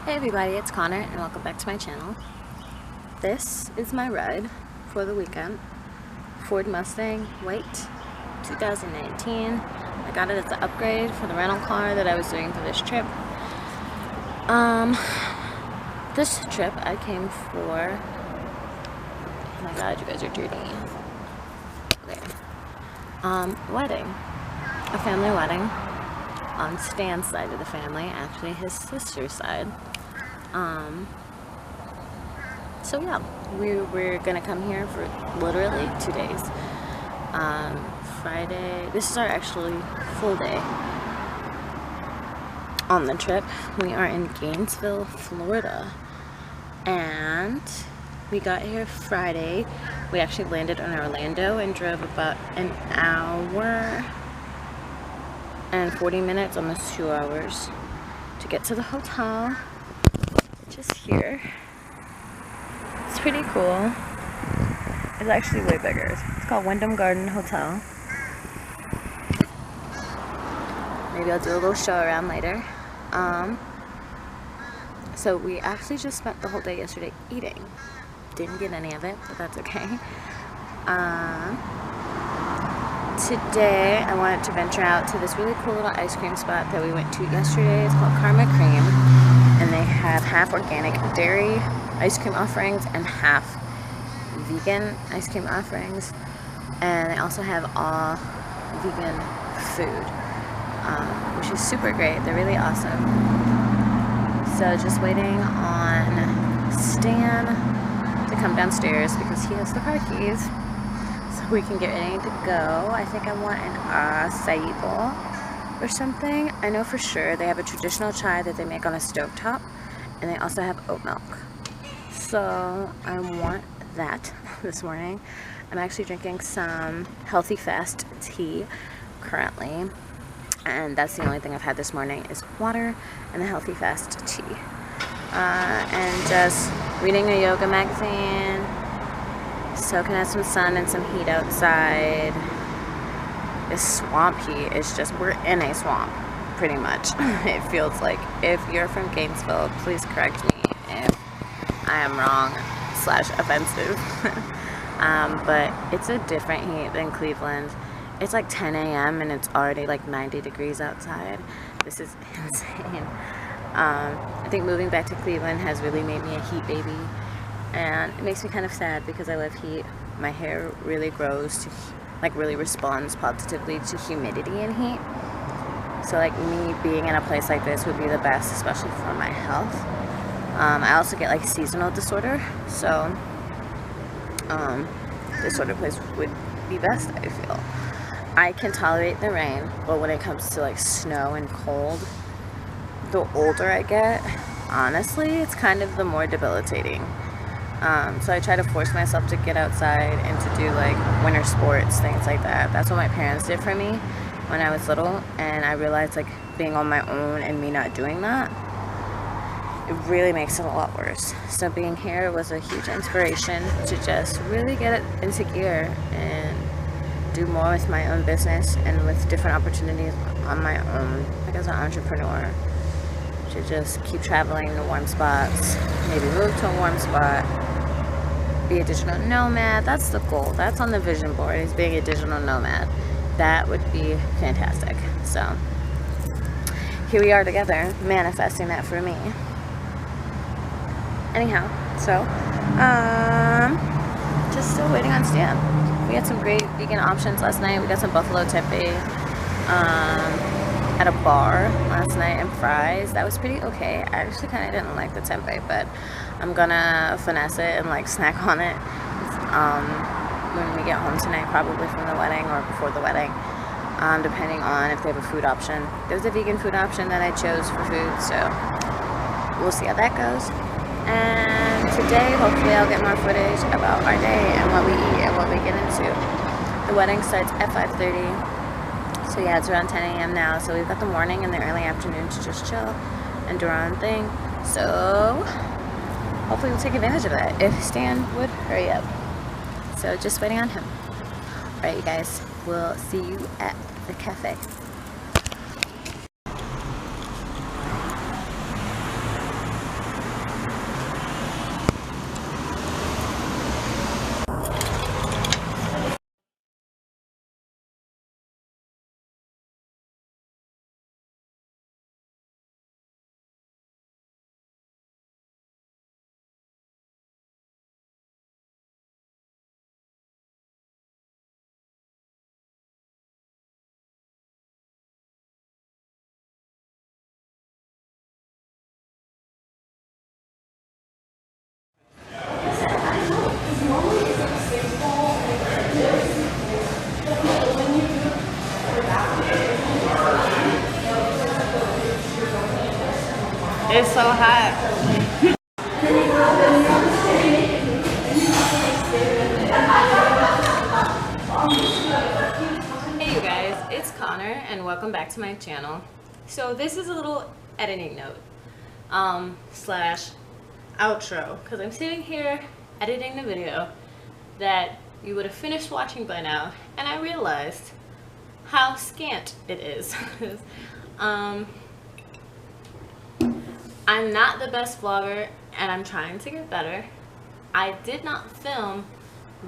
Hey everybody, it's Connor and welcome back to my channel. This is my ride for the weekend. Ford Mustang White 2019. I got it as an upgrade for the rental car that I was doing for this trip. This trip I came for, oh my god, you guys are dirty. Okay. Wedding. A family wedding on Stan's side of the family, actually his sister's side. So yeah, we're gonna come here for literally 2 days. Friday, this is our actually full day on the trip. We are in Gainesville, Florida, and we got here Friday. We actually landed in Orlando and drove about an hour and 40 minutes, almost 2 hours, to get to the hotel, which is here. It's pretty cool. It's actually way bigger. It's called Wyndham Garden Hotel. Maybe I'll do a little show around later. So we actually just spent the whole day yesterday eating. Didn't get any of it, but that's okay. Today I wanted to venture out to this really cool little ice cream spot that we went to yesterday. It's called Karma Cream, and they have half organic dairy ice cream offerings and half vegan ice cream offerings, and they also have all vegan food, which is super great. They're really awesome. So just waiting on Stan to come downstairs because he has the car keys, so we can get ready to go. I think I want an acai bowl or something. I know for sure they have a traditional chai that they make on a stovetop, and they also have oat milk. So I want that this morning. I'm actually drinking some healthy fast tea currently, and that's the only thing I've had this morning is water and the healthy fast tea. And just reading a yoga magazine, soaking out some sun and some heat outside. This swamp heat is just, we're in a swamp pretty much. It feels like. If you're from Gainesville, please correct me if I am wrong / offensive. But it's a different heat than Cleveland. It's like 10 a.m. and it's already like 90 degrees outside. This is insane. I think moving back to Cleveland has really made me a heat baby, and it makes me kind of sad because I love heat. My hair really grows to, like, really responds positively to humidity and heat. So like me being in a place like this would be the best, especially for my health. I also get like seasonal disorder, so this sort of place would be best, I feel. I can tolerate the rain, but when it comes to like snow and cold, the older I get, honestly, it's kind of the more debilitating. So I try to force myself to get outside and to do like winter sports, things like that. That's what my parents did for me when I was little, and I realized like being on my own and me not doing that, it really makes it a lot worse. So being here was a huge inspiration to just really get it into gear and do more with my own business and with different opportunities on my own, like as an entrepreneur, to just keep traveling to warm spots, maybe move to a warm spot, be a digital nomad. That's the goal. That's on the vision board, is being a digital nomad. That would be fantastic. So here we are together manifesting that for me. Anyhow, so just still waiting on Stan. We had some great vegan options last night. We got some buffalo tempeh at a bar last night and fries. That was pretty okay. I actually kind of didn't like the tempeh, but I'm gonna finesse it and like snack on it when we get home tonight, probably from the wedding or before the wedding, depending on if they have a food option. There's a vegan food option that I chose for food, so we'll see how that goes. And today, hopefully, I'll get more footage about our day and what we eat and what we get into. The wedding starts at 5:30, so yeah, it's around 10 a.m. now, so we've got the morning and the early afternoon to just chill and do our own thing. So hopefully we'll take advantage of that if Stan would hurry up. So just waiting on him. Alright, you guys, we'll see you at the cafe. It's so hot. Hey you guys, it's Connor and welcome back to my channel. So this is a little editing note slash outro, because I'm sitting here editing the video that you would have finished watching by now, and I realized how scant it is. I'm not the best vlogger and I'm trying to get better. I did not film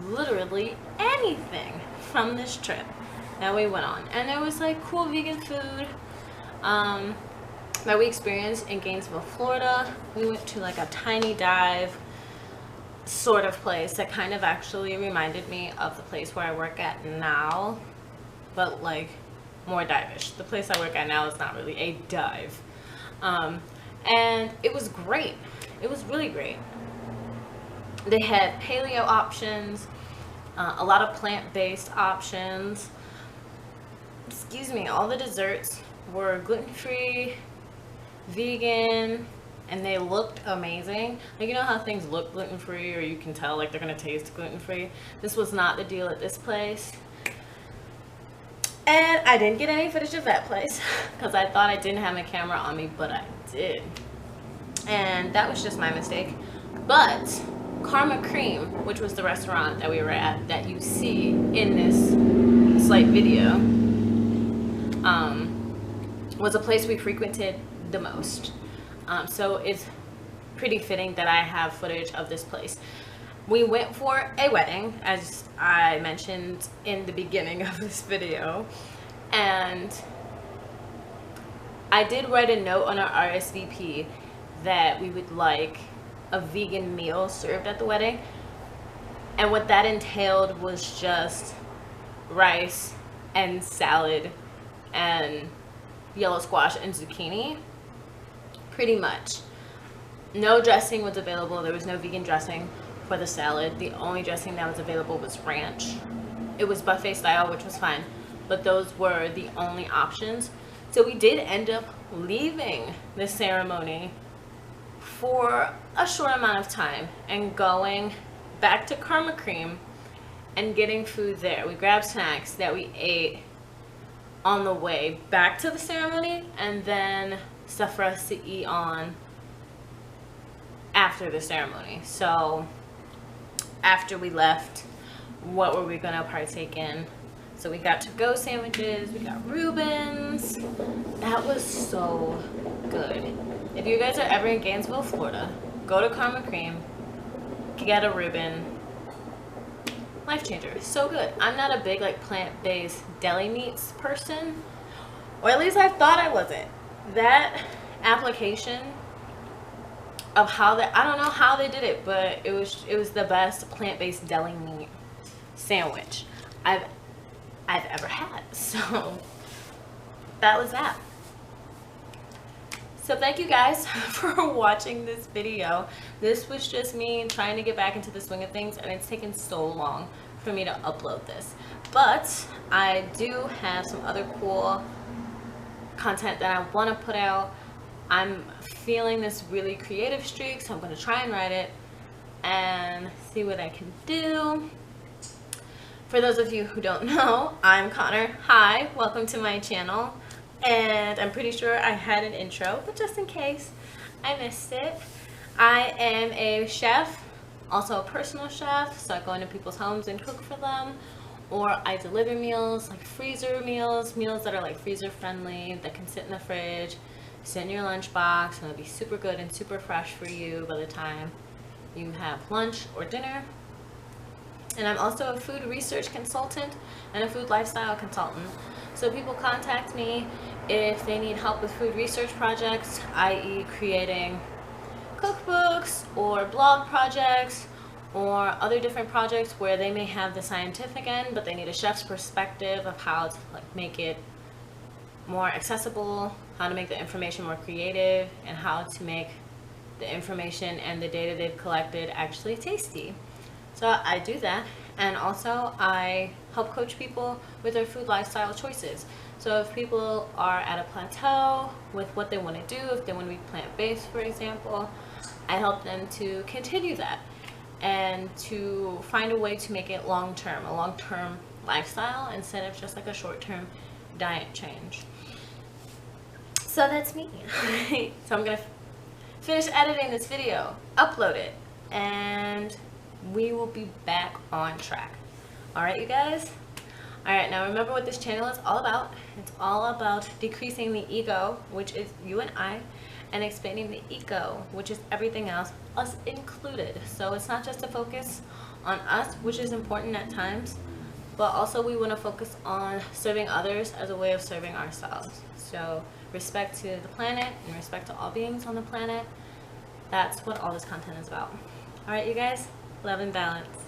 literally anything from this trip that we went on, and there was like cool vegan food that we experienced in Gainesville, Florida. We went to like a tiny dive sort of place that kind of actually reminded me of the place where I work at now, but like more dive-ish. The place I work at now is not really a dive, and it was great. It was really great. They had paleo options, a lot of plant-based options. Excuse me, all the desserts were gluten-free, vegan, and they looked amazing. Like, you know how things look gluten-free, or you can tell like they're gonna taste gluten-free? This was not the deal at this place. And I didn't get any footage of that place because I thought I didn't have my camera on me, but I did. And that was just my mistake. But Karma Cream, which was the restaurant that we were at that you see in this slight video, was a place we frequented the most. So it's pretty fitting that I have footage of this place. We went for a wedding, as I mentioned in the beginning of this video, and I did write a note on our RSVP that we would like a vegan meal served at the wedding, and what that entailed was just rice and salad and yellow squash and zucchini, pretty much. No dressing was available. There was no vegan dressing for the salad. The only dressing that was available was ranch. It was buffet style, which was fine, but those were the only options. So we did end up leaving the ceremony for a short amount of time and going back to Karma Cream and getting food there. We grabbed snacks that we ate on the way back to the ceremony, and then stuff for us to eat on after the ceremony. So after we left, what were we gonna partake in? So we got to-go sandwiches, we got Reubens. That was so good. If you guys are ever in Gainesville, Florida, go to Karma Cream, get a Reuben. Life changer. So good. I'm not a big like plant-based deli meats person, or at least I thought I wasn't. That application of how that, I don't know how they did it, but it was the best plant-based deli meat sandwich I've ever had. So that was that. So thank you guys for watching this video. This was just me trying to get back into the swing of things, and it's taken so long for me to upload this. But I do have some other cool content that I want to put out. I'm feeling this really creative streak, so I'm going to try and write it and see what I can do. For those of you who don't know, I'm Connor. Hi, welcome to my channel. And I'm pretty sure I had an intro, but just in case I missed it, I am a chef, also a personal chef, so I go into people's homes and cook for them, or I deliver meals, like freezer meals that are like freezer friendly, that can sit in the fridge, sit in your lunchbox, and it'll be super good and super fresh for you by the time you have lunch or dinner. And I'm also a food research consultant and a food lifestyle consultant. So people contact me if they need help with food research projects, i.e. creating cookbooks or blog projects or other different projects where they may have the scientific end, but they need a chef's perspective of how to like make it more accessible, how to make the information more creative, and how to make the information and the data they've collected actually tasty. So I do that, and also I help coach people with their food lifestyle choices. So if people are at a plateau with what they want to do, if they want to be plant-based, for example, I help them to continue that and to find a way to make it long-term, a long-term lifestyle instead of just like a short-term diet change. So that's me. So I'm gonna finish editing this video, upload it, and we will be back on track. All right, you guys? All right, now remember what this channel is all about. It's all about decreasing the ego, which is you and I, and expanding the eco, which is everything else, us included. So it's not just a focus on us, which is important at times, but also we want to focus on serving others as a way of serving ourselves. So respect to the planet and respect to all beings on the planet. That's what all this content is about. All right, you guys, love and balance.